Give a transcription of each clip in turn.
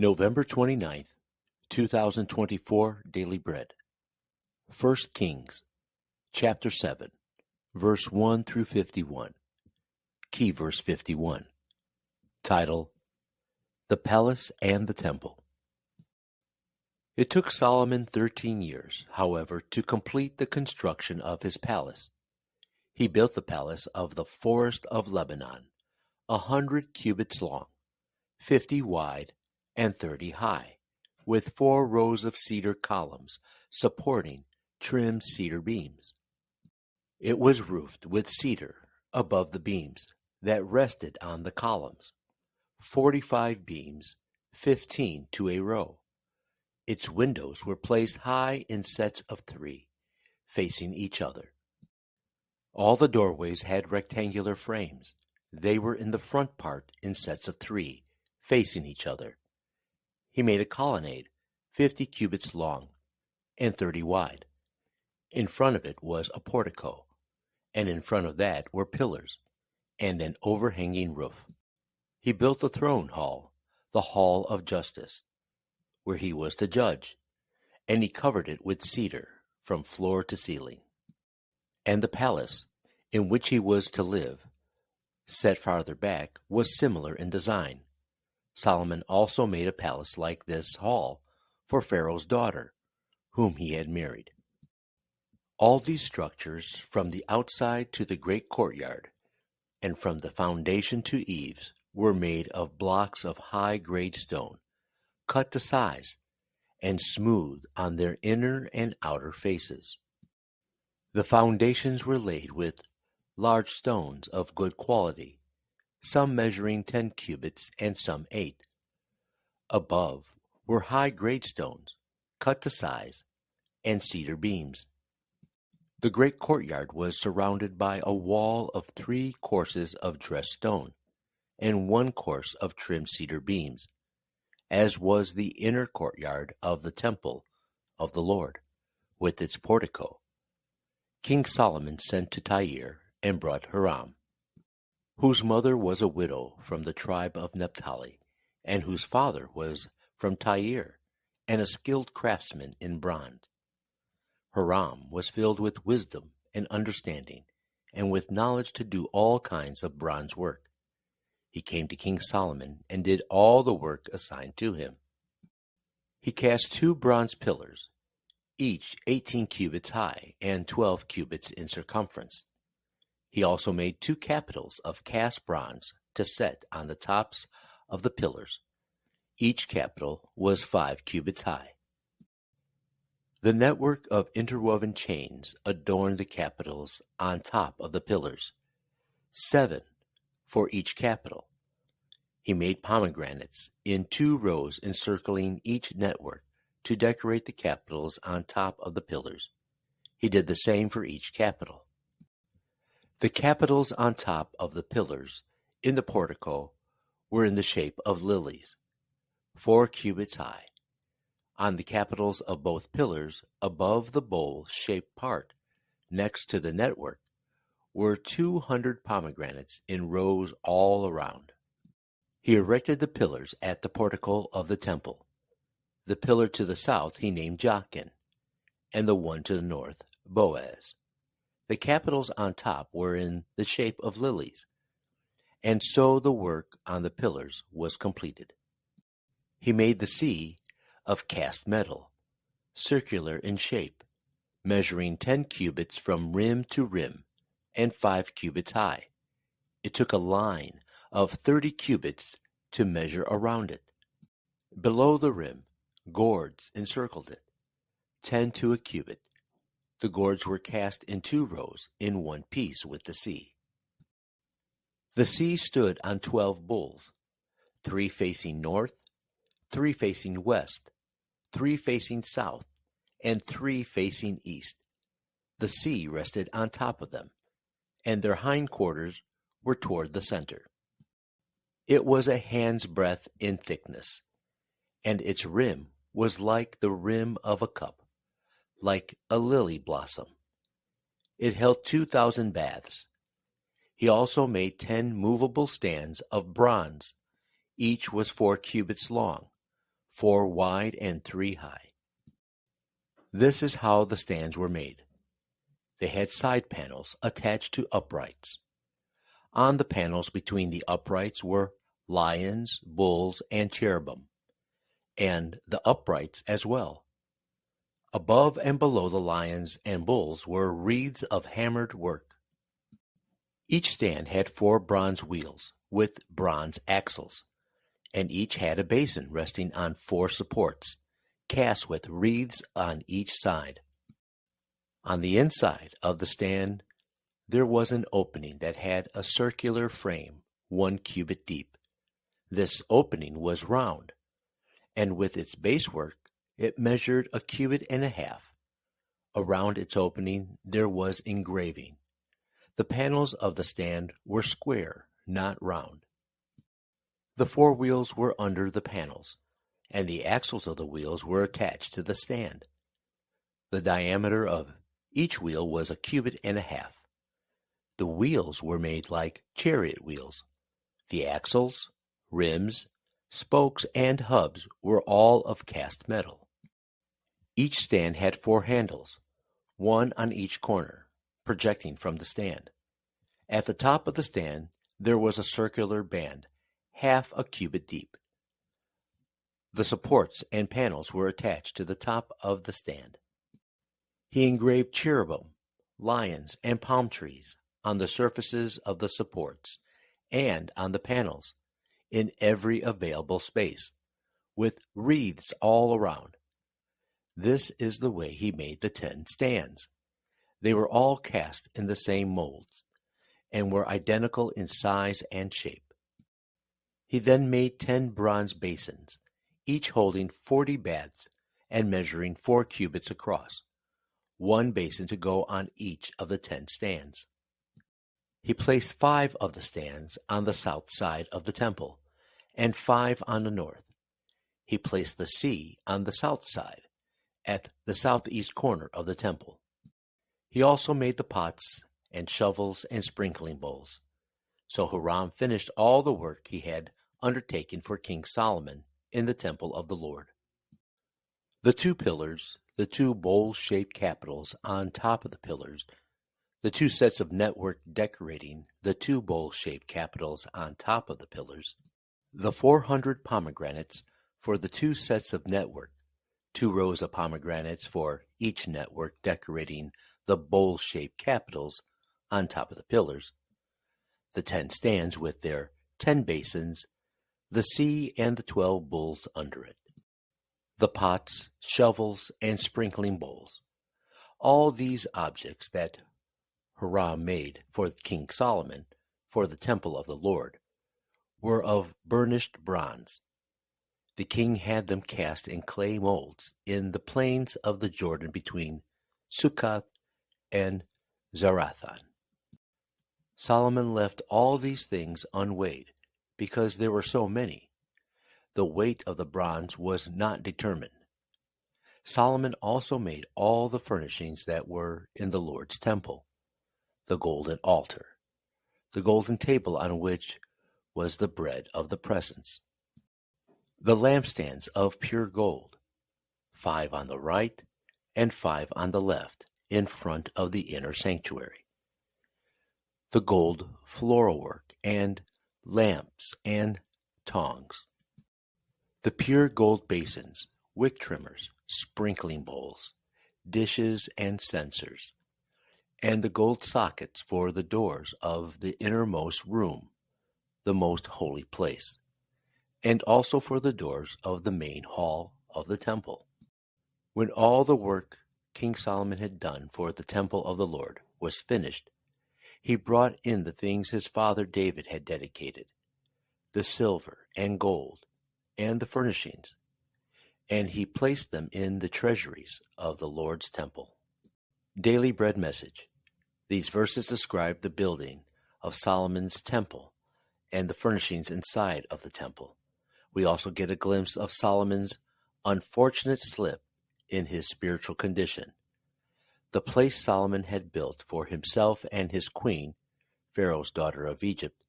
November 29th, 2024 Daily Bread. 1 Kings, chapter 7, verse 1 through 51. Key verse 51. Title: The Palace and the Temple. It took Solomon 13 years, however, to complete the construction of his palace. He built the palace of the Forest of Lebanon, 100 cubits long, 50 wide, and 30 high, with 4 rows of cedar columns supporting trimmed cedar beams. It was roofed with cedar above the beams that rested on the columns, 45 beams, 15 to a row. Its windows were placed high in sets of 3, facing each other. All the doorways had rectangular frames. They were in the front part in sets of 3, facing each other. He made a colonnade 50 cubits long and 30 wide. In front of it was a portico, and in front of that were pillars and an overhanging roof. He built the throne hall, the hall of justice, where he was to judge, and he covered it with cedar from floor to ceiling. And the palace, in which he was to live, set farther back, was similar in design. Solomon also made a palace like this hall for Pharaoh's daughter, whom he had married. All these structures, from the outside to the great courtyard, and from the foundation to eaves, were made of blocks of high-grade stone, cut to size, and smooth on their inner and outer faces. The foundations were laid with large stones of good quality, some measuring 10 cubits and some 8. Above were high-grade stones, cut to size, and cedar beams. The great courtyard was surrounded by a wall of 3 courses of dressed stone, and 1 course of trimmed cedar beams, as was the inner courtyard of the temple of the Lord, with its portico. King Solomon sent to Tyre and brought Hiram, whose mother was a widow from the tribe of Naphtali, and whose father was from Tyre, and a skilled craftsman in bronze. Hiram was filled with wisdom and understanding, and with knowledge to do all kinds of bronze work. He came to King Solomon and did all the work assigned to him. He cast 2 bronze pillars, each 18 cubits high and 12 cubits in circumference. He also made 2 capitals of cast bronze to set on the tops of the pillars. Each capital was 5 cubits high. The network of interwoven chains adorned the capitals on top of the pillars, 7 for each capital. He made pomegranates in 2 rows encircling each network to decorate the capitals on top of the pillars. He did the same for each capital. The capitals on top of the pillars in the portico were in the shape of lilies, 4 cubits high. On the capitals of both pillars, above the bowl-shaped part, next to the network, were 200 pomegranates in rows all around. He erected the pillars at the portico of the temple. The pillar to the south he named Jachin, and the one to the north, Boaz. The capitals on top were in the shape of lilies, and so the work on the pillars was completed. He made the sea of cast metal, circular in shape, measuring 10 cubits from rim to rim, and 5 cubits high. It took a line of 30 cubits to measure around it. Below the rim, gourds encircled it, 10 to a cubit. The gourds were cast in 2 rows in one piece with the sea. The sea stood on 12 bulls, 3 facing north, 3 facing west, 3 facing south, and 3 facing east. The sea rested on top of them, and their hindquarters were toward the center. It was a hand's breadth in thickness, and its rim was like the rim of a cup, like a lily blossom. It held 2,000 baths. He also made 10 movable stands of bronze. Each was 4 cubits long, 4 wide and 3 high. This is how the stands were made. They had side panels attached to uprights. On the panels between the uprights were lions, bulls, and cherubim, and the uprights as well. Above and below the lions and bulls were wreaths of hammered work. Each stand had 4 bronze wheels with bronze axles, and each had a basin resting on 4 supports, cast with wreaths on each side. On the inside of the stand there was an opening that had a circular frame 1 cubit deep. This opening was round, and with its basework it measured 1.5 cubits. Around its opening there was engraving. The panels of the stand were square, not round. The 4 wheels were under the panels, and the axles of the wheels were attached to the stand. The diameter of each wheel was 1.5 cubits. The wheels were made like chariot wheels. The axles, rims, spokes, and hubs were all of cast metal. Each stand had 4 handles, 1 on each corner, projecting from the stand. At the top of the stand there was a circular band, 0.5 cubit deep. The supports and panels were attached to the top of the stand. He engraved cherubim, lions, and palm trees on the surfaces of the supports and on the panels in every available space, with wreaths all around. This is the way he made the 10 stands. They were all cast in the same molds, and were identical in size and shape. He then made 10 bronze basins, each holding 40 baths and measuring 4 cubits across, 1 basin to go on each of the 10 stands. He placed 5 of the stands on the south side of the temple, and 5 on the north. He placed the sea on the south side, at the southeast corner of the temple. He also made the pots and shovels and sprinkling bowls. So Hiram finished all the work he had undertaken for King Solomon in the temple of the Lord. The 2 pillars, the 2 bowl-shaped capitals on top of the pillars, the 2 sets of network decorating the 2 bowl-shaped capitals on top of the pillars, the 400 pomegranates for the 2 sets of network, 2 rows of pomegranates for each network decorating the bowl-shaped capitals on top of the pillars, the 10 stands with their 10 basins, the sea and the 12 bulls under it, the pots, shovels, and sprinkling bowls. All these objects that Hiram made for King Solomon for the temple of the Lord were of burnished bronze. The king had them cast in clay molds in the plains of the Jordan between Succoth and Zarathan. Solomon left all these things unweighed, because there were so many. The weight of the bronze was not determined. Solomon also made all the furnishings that were in the Lord's temple: the golden altar, the golden table on which was the bread of the presence, the lampstands of pure gold, 5 on the right and 5 on the left in front of the inner sanctuary, the gold floral work and lamps and tongs, the pure gold basins, wick trimmers, sprinkling bowls, dishes and censers, and the gold sockets for the doors of the innermost room, the most holy place, and also for the doors of the main hall of the temple. When all the work King Solomon had done for the temple of the Lord was finished, he brought in the things his father David had dedicated, the silver and gold, and the furnishings, and he placed them in the treasuries of the Lord's temple. Daily Bread Message. These verses describe the building of Solomon's temple and the furnishings inside of the temple. We also get a glimpse of Solomon's unfortunate slip in his spiritual condition. The place Solomon had built for himself and his queen, Pharaoh's daughter of Egypt,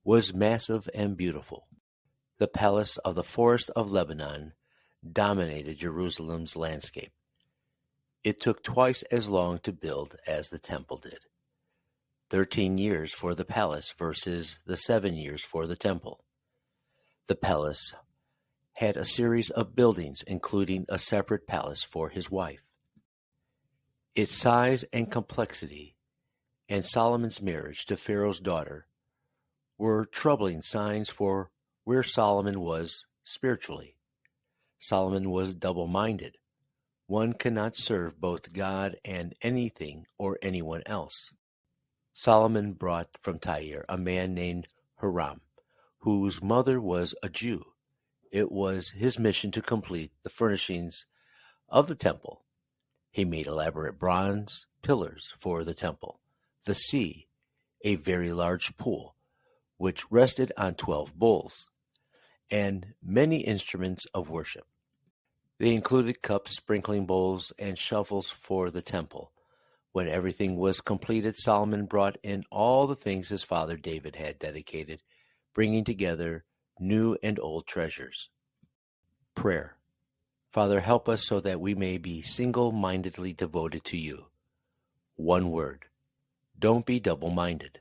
was massive and beautiful. The palace of the Forest of Lebanon dominated Jerusalem's landscape. It took twice as long to build as the temple did. 13 years for the palace versus the 7 years for the temple. The palace had a series of buildings, including a separate palace for his wife. Its size and complexity, and Solomon's marriage to Pharaoh's daughter, were troubling signs for where Solomon was spiritually. Solomon was double-minded. One cannot serve both God and anything or anyone else. Solomon brought from Tyre a man named Hiram, whose mother was a Jew. It was his mission to complete the furnishings of the temple. He made elaborate bronze pillars for the temple, the sea, a very large pool, which rested on 12 bulls, and many instruments of worship. They included cups, sprinkling bowls, and shovels for the temple. When everything was completed, Solomon brought in all the things his father David had dedicated, bringing together new and old treasures. Prayer. Father, help us so that we may be single-mindedly devoted to you. One word. Don't be double-minded.